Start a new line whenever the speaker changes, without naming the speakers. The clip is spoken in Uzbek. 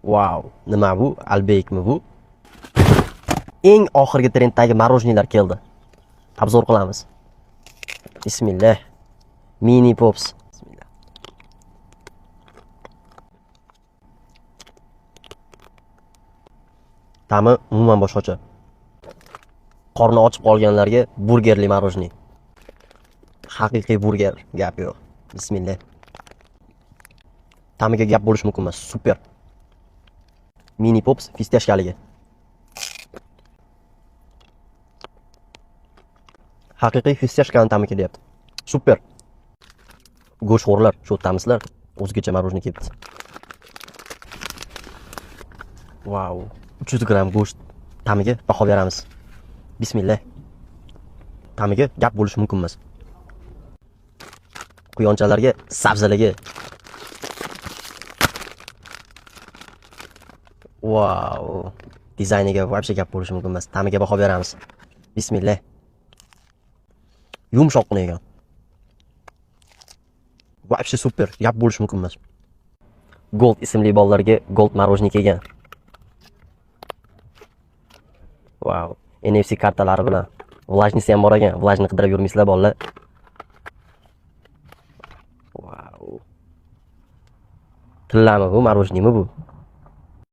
Wow, nima bu? Albekmi bu? Eng oxirgi trenddagi marojnilar keldi. Obzor qilamiz. Bismillah. Mini Pops. Bismillah. Ta'mi umuman boshqacha. Qorni ochib qolganlarga burgerli marojni. Haqiqiy burger gap yo'q. Bismillah. Ta'miga gap bo'lish mumkin emas. Super. Mini Pops fistashkaligi. Haqiqiy fistashkani ta'mi kelyapti. Super. Go'shtxo'rlar, shu tamizlar o'zgacha marojni kelibdi. Wow. 300 gram go'sht ta'miga baho beramiz. Bismillah. Ta'miga gap bo'lish mumkin emas. Quyonchalarga sabzaligi. Wow. Dizayniga вообще gap bo'lish mumkin emas. Ta'miga baho beramiz. Bismillah. Yumshoqqina ekan. Вообще super. Gap bo'lish mumkin emas. Gold ismli bolalarga gold marojni kelgan. Wow. NFC kartalari bilan. Vlajnisi ham bor ekan. Vlajni qidirib yurmaysizlar bolalar. Wow. Tillami bu, marojnimi bu?